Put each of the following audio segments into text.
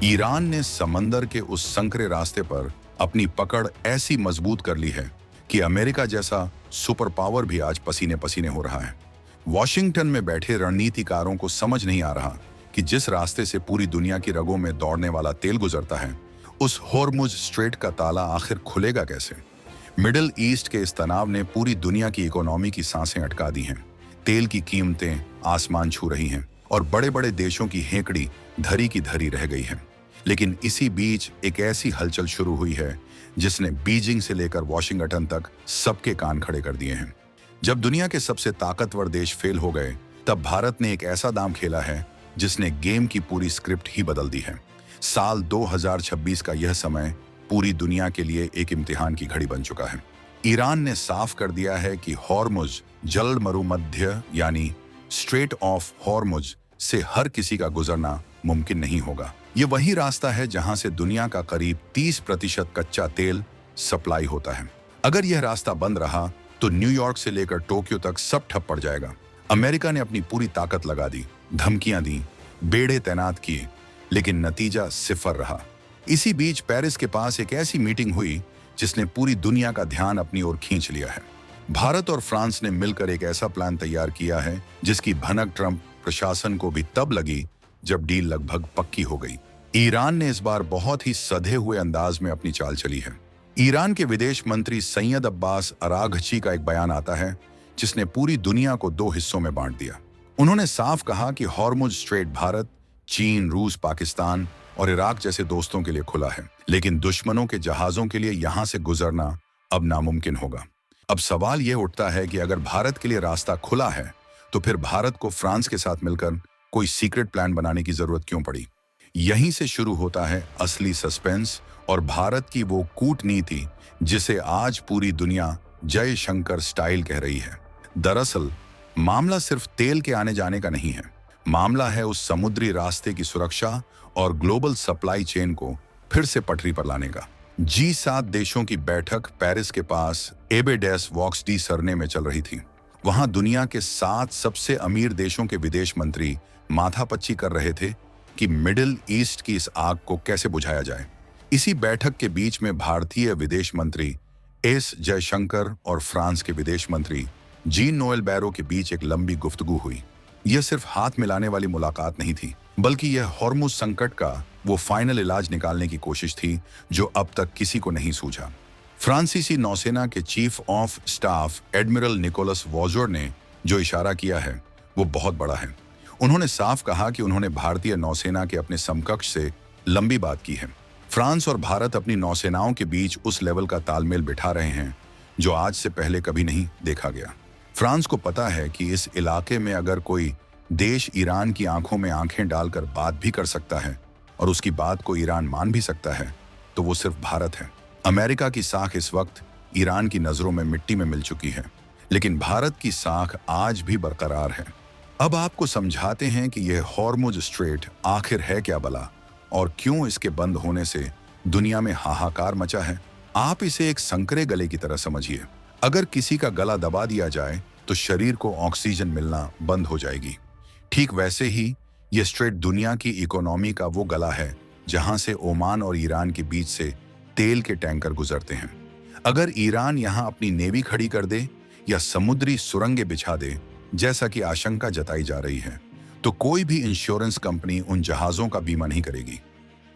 Iran ने समंदर के उस संकरे रास्ते पर अपनी पकड़ ऐसी मजबूत कर ली है कि अमेरिका जैसा सुपर पावर भी आज पसीने पसीने हो रहा है। वॉशिंगटन में बैठे रणनीतिकारों को समझ नहीं आ रहा कि जिस रास्ते से पूरी दुनिया की रगों में दौड़ने वाला तेल गुजरता है, उस होर्मुज स्ट्रेट का ताला आखिर खुलेगा कैसे। मिडिल ईस्ट के इस तनाव ने पूरी दुनिया की इकोनॉमी की सांसें अटका दी हैं। तेल की कीमतें आसमान छू रही हैं और बड़े बड़े देशों की हेकड़ी धरी की धरी रह गई है। लेकिन इसी बीच एक ऐसी हलचल शुरू हुई है जिसने बीजिंग से लेकर वॉशिंगटन तक सबके कान खड़े कर दिए हैं। जब दुनिया के सबसे ताकतवर देश फेल हो गए, तब भारत ने एक ऐसा दांव खेला है जिसने गेम की पूरी स्क्रिप्ट ही बदल दी है। साल 2026 का यह समय पूरी दुनिया के लिए एक इम्तिहान की घड़ी बन चुका है। ईरान ने साफ कर दिया है कि हॉर्मुज जल मरुमध्य यानी स्ट्रेट ऑफ हॉर्मुज से हर किसी का गुजरना मुमकिन नहीं होगा। ये वही रास्ता है जहां से दुनिया का करीब 30% कच्चा तेल सप्लाई होता है। अगर यह रास्ता बंद रहा तो न्यूयॉर्क से लेकर टोक्यो तक सब ठप पड़ जाएगा। अमेरिका ने अपनी पूरी ताकत लगा दी, धमकियां दी, बेड़े तैनात किए, लेकिन नतीजा सिफर रहा। इसी बीच पेरिस के पास एक ऐसी मीटिंग हुई जिसने पूरी दुनिया का ध्यान अपनी ओर खींच लिया है। भारत और फ्रांस ने मिलकर एक ऐसा प्लान तैयार किया है जिसकी भनक ट्रंप प्रशासन को भी तब लगी जब डील लगभग पक्की हो गई। ईरान ने इस बार बहुत ही सधे हुए अंदाज में अपनी चाल चली है। ईरान के विदेश मंत्री सैयद अब्बास अराघची का एक बयान आता है जिसने पूरी दुनिया को दो हिस्सों में बांट दिया। उन्होंने साफ कहा कि हॉर्मुज स्ट्रेट भारत, चीन, रूस, पाकिस्तान और इराक जैसे दोस्तों के लिए खुला है, लेकिन दुश्मनों के जहाजों के लिए यहां से गुजरना अब नामुमकिन होगा। अब सवाल यह उठता है कि अगर भारत के लिए रास्ता खुला है तो फिर भारत को फ्रांस के साथ मिलकर कोई सीक्रेट प्लान बनाने की जरूरत क्यों पड़ी। यहीं से शुरू होता है असली सस्पेंस और भारत की वो कूटनीति जिसे आज पूरी दुनिया जयशंकर स्टाइल कह रही है। दरअसल मामला सिर्फ तेल के आने जाने का नहीं है, मामला है उस समुद्री रास्ते की सुरक्षा और ग्लोबल सप्लाई चेन को फिर से पटरी पर लाने का। G7 देशों की बैठक पेरिस के पास एबेडेस वॉक्स डी सरने में चल रही थी। वहां दुनिया के 7 सबसे अमीर देशों के विदेश मंत्री माथापच्ची कर रहे थे कि मिडिल ईस्ट की इस आग को कैसे बुझाया जाए। इसी बैठक के बीच में भारतीय विदेश मंत्री एस जयशंकर और फ्रांस के विदेश मंत्री जीन नोएल बैरो के बीच एक लंबी गुफ्तगू हुई। यह सिर्फ हाथ मिलाने वाली मुलाकात नहीं थी, बल्कि यह हॉर्मुज संकट का वो फाइनल इलाज निकालने की कोशिश थी जो अब तक किसी को नहीं सूझा। फ्रांसीसी नौसेना के chief of staff admiral Nicolas Vaujour ने जो इशारा किया है वो बहुत बड़ा है। उन्होंने साफ कहा कि उन्होंने भारतीय नौसेना के अपने समकक्ष से लंबी बात की है। फ्रांस और भारत अपनी नौसेनाओं के बीच उस लेवल का तालमेल बिठा रहे हैं जो आज से पहले कभी नहीं देखा गया। फ्रांस को पता है कि इस इलाके में अगर कोई देश ईरान की आंखों में आंखें डालकर बात भी कर सकता है और उसकी बात को ईरान मान भी सकता है तो वो सिर्फ भारत है। अमेरिका की साख इस वक्त ईरान की नजरों में मिट्टी में मिल चुकी है, लेकिन भारत की साख आज भी बरकरार है। अब आपको समझाते हैं कि यह हॉर्मुज स्ट्रेट आखिर है क्या भला और क्यों इसके बंद होने से दुनिया में हाहाकार मचा है। आप इसे एक संकरे गले की तरह समझिए। अगर किसी का गला दबा दिया जाए तो शरीर को ऑक्सीजन मिलना बंद हो जाएगी। ठीक वैसे ही यह स्ट्रेट दुनिया की इकोनॉमी का वो गला है जहां से ओमान और ईरान के बीच से तेल के टैंकर गुजरते हैं। अगर ईरान यहां अपनी नेवी खड़ी कर दे या समुद्री सुरंगें बिछा दे, जैसा कि आशंका जताई जा रही है, तो कोई भी इंश्योरेंस कंपनी उन जहाजों का बीमा नहीं करेगी।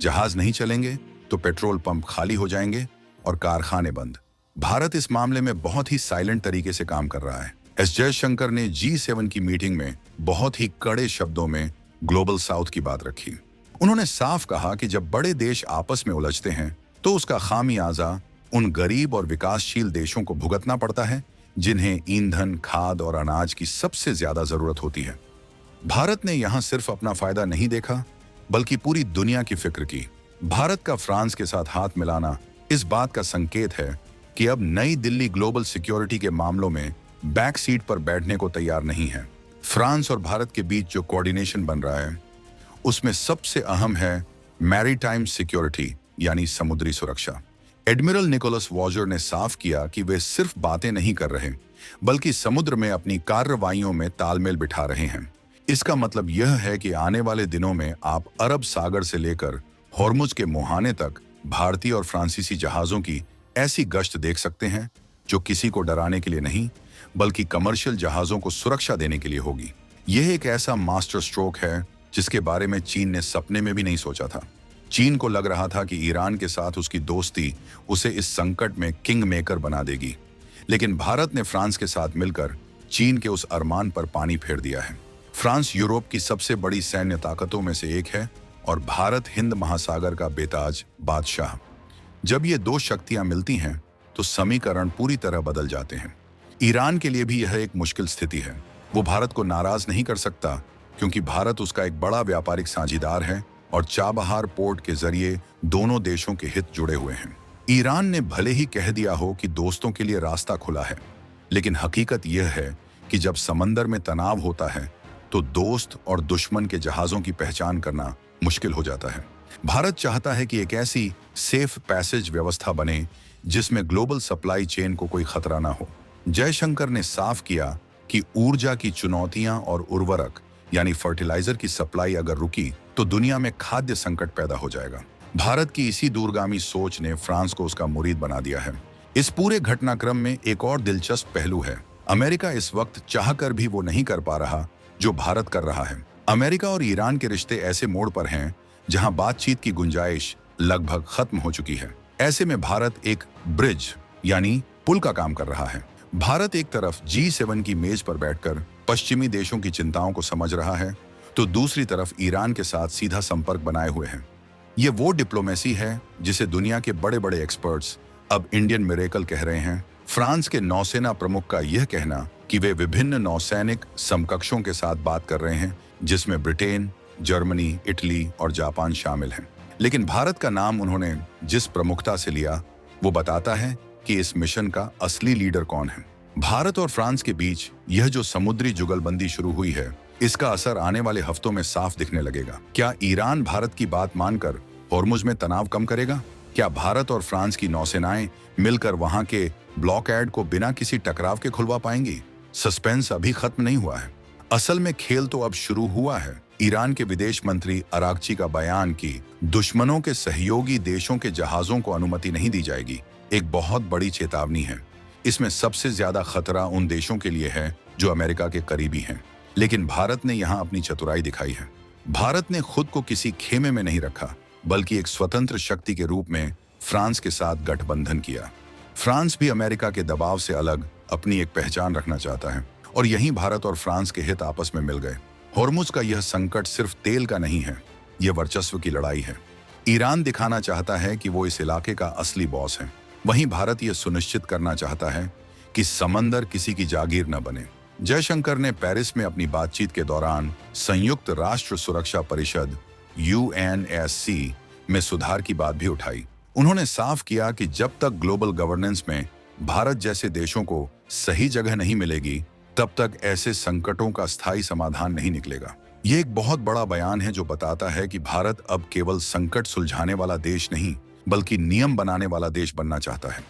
जहाज नहीं चलेंगे तो पेट्रोल पंप खाली हो जाएंगे और कारखाने बंद। भारत इस मामले में बहुत ही साइलेंट तरीके से काम कर रहा है। एस जयशंकर ने G7 की मीटिंग में बहुत ही कड़े शब्दों में ग्लोबल साउथ की बात रखी। उन्होंने साफ कहा कि जब बड़े देश आपस में उलझते हैं तो उसका खामियाजा उन गरीब और विकासशील देशों को भुगतना पड़ता है जिन्हें ईंधन, खाद और अनाज की सबसे ज्यादा जरूरत होती है। भारत ने यहां सिर्फ अपना फायदा नहीं देखा बल्कि पूरी दुनिया की फिक्र की। भारत का फ्रांस के साथ हाथ मिलाना इस बात का संकेत है कि अब नई दिल्ली ग्लोबल सिक्योरिटी के मामलों में बैक सीट पर बैठने को तैयार नहीं है। फ्रांस और भारत के बीच जो कोऑर्डिनेशन बन रहा है उसमें सबसे अहम है मैरीटाइम सिक्योरिटी यानी समुद्री सुरक्षा। एडमिरल निकोलस वॉजर ने साफ किया कि वे सिर्फ बातें नहीं कर रहे बल्कि समुद्र में अपनी कार्रवाइयों में तालमेल बिठा रहे हैं। इसका मतलब यह है कि आने वाले दिनों में आप अरब सागर से लेकर हॉर्मुज के मुहाने तक भारतीय और फ्रांसीसी जहाजों की ऐसी गश्त देख सकते हैं जो किसी को डराने के लिए नहीं, बल्कि कमर्शियल जहाजों को सुरक्षा देने के लिए होगी। यह एक ऐसा मास्टर स्ट्रोक है जिसके बारे में चीन ने सपने में भी नहीं सोचा था। चीन को लग रहा था कि ईरान के साथ उसकी दोस्ती उसे इस संकट में किंग मेकर बना देगी, लेकिन भारत ने फ्रांस के साथ मिलकर चीन के उस अरमान पर पानी फेर दिया है। फ्रांस यूरोप की सबसे बड़ी सैन्य ताकतों में से एक है और भारत हिंद महासागर का बेताज बादशाह। जब ये दो शक्तियां मिलती हैं तो समीकरण पूरी तरह बदल जाते हैं। ईरान के लिए भी यह एक मुश्किल स्थिति है। वो भारत को नाराज नहीं कर सकता क्योंकि भारत उसका एक बड़ा व्यापारिक साझीदार है और चाबहार पोर्ट के जरिए दोनों देशों के हित जुड़े हुए हैं। ईरान ने भले ही कह दिया हो कि दोस्तों के लिए रास्ता खुला है, लेकिन हकीकत यह है कि जब समंदर में तनाव होता है तो दोस्त और दुश्मन के जहाजों की पहचान करना मुश्किल हो जाता है। भारत चाहता है कि एक ऐसी सेफ पैसेज व्यवस्था बने जिसमें ग्लोबल सप्लाई चेन को कोई खतरा ना हो। जयशंकर ने साफ किया कि ऊर्जा की चुनौतियां और उर्वरक यानी फर्टिलाइजर की सप्लाई अगर रुकी तो दुनिया में खाद्य संकट पैदा हो जाएगा। भारत की इसी दूरगामी सोच ने फ्रांस को उसका मुरीद बना दिया है। इस पूरे घटनाक्रम में एक और दिलचस्प पहलू है। अमेरिका इस वक्त चाहकर भी वो नहीं कर पा रहा जो भारत कर रहा है। अमेरिका और ईरान के रिश्ते ऐसे मोड़ पर हैं जहां बातचीत की गुंजाइश लगभग खत्म हो चुकी है। ऐसे में भारत एक ब्रिज यानी पुल का काम कर रहा है। भारत एक तरफ G7 की मेज पर बैठकर पश्चिमी देशों की चिंताओं को समझ रहा है, तो दूसरी तरफ ईरान के साथ सीधा संपर्क बनाए हुए हैं। ये वो डिप्लोमेसी है जिसे दुनिया के बड़े बड़े एक्सपर्ट्स अब इंडियन मिरेकल कह रहे हैं। फ्रांस के नौसेना प्रमुख का यह कहना कि वे विभिन्न नौसैनिक समकक्षों के साथ बात कर रहे हैं, जिसमें ब्रिटेन, जर्मनी, इटली और जापान शामिल हैं। लेकिन भारत का नाम उन्होंने जिस प्रमुखता से लिया वो बताता है कि इस मिशन का असली लीडर कौन है। भारत और फ्रांस के बीच यह जो समुद्री जुगलबंदी शुरू हुई है, इसका असर आने वाले हफ्तों में साफ दिखने लगेगा। क्या ईरान भारत की बात मानकर हॉर्मुज में तनाव कम करेगा? क्या भारत और फ्रांस की नौसेनाएं मिलकर वहां के ब्लॉकएड को बिना किसी टकराव के खुलवा पाएंगी? सस्पेंस अभी खत्म नहीं हुआ है। असल में खेल तो अब शुरू हुआ है। ईरान के विदेश मंत्री अरागची का बयान कि दुश्मनों के सहयोगी देशों के जहाजों को अनुमति नहीं दी जाएगी, एक बहुत बड़ी चेतावनी है। इसमें सबसे ज्यादा खतरा उन देशों के लिए है जो अमेरिका के करीबी हैं। लेकिन भारत ने यहां अपनी चतुराई दिखाई है। भारत ने खुद को किसी खेमे में नहीं रखा, बल्कि एक स्वतंत्र शक्ति के रूप में फ्रांस के साथ गठबंधन किया। फ्रांस भी अमेरिका के दबाव से अलग अपनी एक पहचान रखना चाहता है और यहीं भारत और फ्रांस के हित आपस में मिल गए। हॉर्मुज का यह संकट सिर्फ तेल का नहीं है, यह वर्चस्व की लड़ाई है। ईरान दिखाना चाहता है कि वो इस इलाके का असली बॉस है, वहीं भारत यह सुनिश्चित करना चाहता है कि समंदर किसी की जागीर न बने। जयशंकर ने पेरिस में अपनी बातचीत के दौरान संयुक्त राष्ट्र सुरक्षा परिषद UNSC में सुधार की बात भी उठाई। उन्होंने साफ किया कि जब तक ग्लोबल गवर्नेंस में भारत जैसे देशों को सही जगह नहीं मिलेगी, तब तक ऐसे संकटों का स्थायी समाधान नहीं निकलेगा। ये एक बहुत बड़ा बयान है जो बताता है कि भारत अब केवल संकट सुलझाने वाला देश नहीं, बल्कि नियम बनाने वाला देश बनना चाहता है।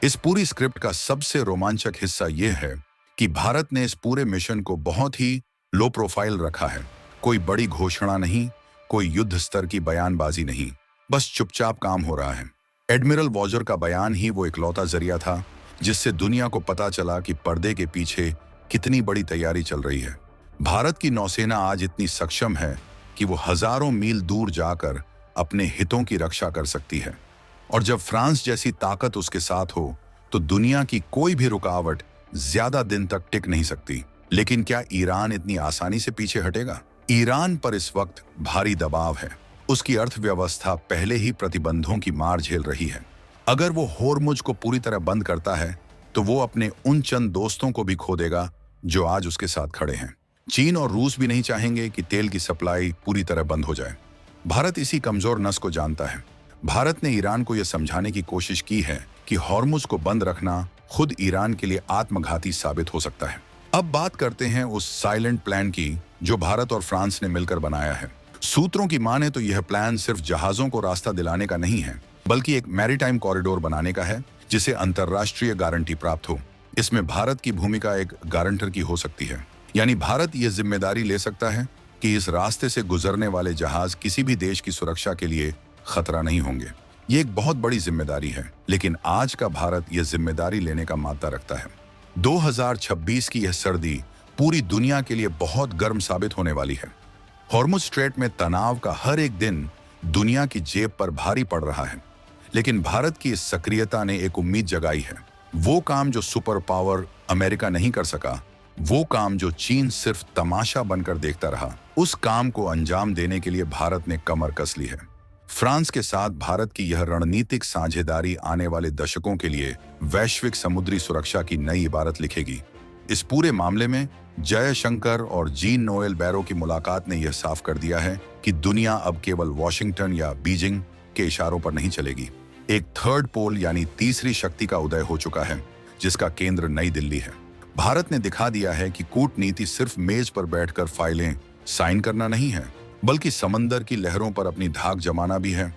इस पूरी स्क्रिप्ट का सबसे रोमांचक हिस्सा यह है कि भारत ने इस पूरे मिशन को बहुत ही लो प्रोफाइल रखा है। कोई बड़ी घोषणा नहीं, कोई युद्ध स्तर की बयानबाजी नहीं, बस चुपचाप काम हो रहा है। एडमिरल वॉजर का बयान ही वो इकलौता जरिया था जिससे दुनिया को पता चला कि पर्दे के पीछे कितनी बड़ी तैयारी चल रही है। भारत की नौसेना आज इतनी सक्षम है कि वो हजारों मील दूर जाकर अपने हितों की रक्षा कर सकती है, और जब फ्रांस जैसी ताकत उसके साथ हो तो दुनिया की कोई भी रुकावट ज्यादा दिन तक टिक नहीं सकती। लेकिन क्या ईरान इतनी आसानी से पीछे हटेगा? ईरान पर इस वक्त भारी दबाव है। उसकी अर्थव्यवस्था पहले ही प्रतिबंधों की मार झेल रही है। अगर वो हॉर्मुज को पूरी तरह बंद करता है तो वो अपने उन चंद दोस्तों को भी खो देगा जो आज उसके साथ खड़े हैं। चीन और रूस भी नहीं चाहेंगे कि तेल की सप्लाई पूरी तरह बंद हो जाए। भारत इसी कमजोर नस को जानता है। भारत ने ईरान को यह समझाने की कोशिश की है कि हॉर्मुज को बंद रखना खुद ईरान के लिए आत्मघाती साबित हो सकता है। अब बात करते हैं उस साइलेंट प्लान की जो भारत और फ्रांस ने मिलकर बनाया है। सूत्रों की माने तो यह प्लान सिर्फ जहाजों को रास्ता दिलाने का नहीं है, बल्कि एक मैरीटाइम कॉरिडोर बनाने का है जिसे अंतरराष्ट्रीय गारंटी प्राप्त हो। इसमें भारत की भूमिका एक गारंटर की हो सकती है, यानी भारत यह जिम्मेदारी ले सकता है कि इस रास्ते से गुजरने वाले जहाज किसी भी देश की सुरक्षा के लिए खतरा नहीं होंगे। ये एक बहुत बड़ी जिम्मेदारी है, लेकिन आज का भारत यह जिम्मेदारी लेने का मादा रखता है। 2026 की यह सर्दी पूरी दुनिया के लिए बहुत गर्म साबित होने वाली है। हॉर्मुज़ स्ट्रेट में तनाव का हर एक दिन दुनिया की जेब पर भारी पड़ रहा है, लेकिन भारत की इस सक्रियता ने एक उम्मीद जगाई है। वो काम जो सुपर पावर अमेरिका नहीं कर सका, वो काम जो चीन सिर्फ तमाशा बनकर देखता रहा, उस काम को अंजाम देने के लिए भारत ने कमर कस ली है। फ्रांस के साथ भारत की यह रणनीतिक साझेदारी आने वाले दशकों के लिए वैश्विक समुद्री सुरक्षा की नई इबारत लिखेगी। इस पूरे मामले में जयशंकर और जीन नोएल बैरो की मुलाकात ने यह साफ कर दिया है कि दुनिया अब केवल वॉशिंगटन या बीजिंग के इशारों पर नहीं चलेगी। एक थर्ड पोल यानी तीसरी शक्ति का उदय हो चुका है, जिसका केंद्र नई दिल्ली है। भारत ने दिखा दिया है कि कूटनीति सिर्फ मेज पर बैठकर फाइलें साइन करना नहीं है, बल्कि समंदर की लहरों पर अपनी धाक जमाना भी है।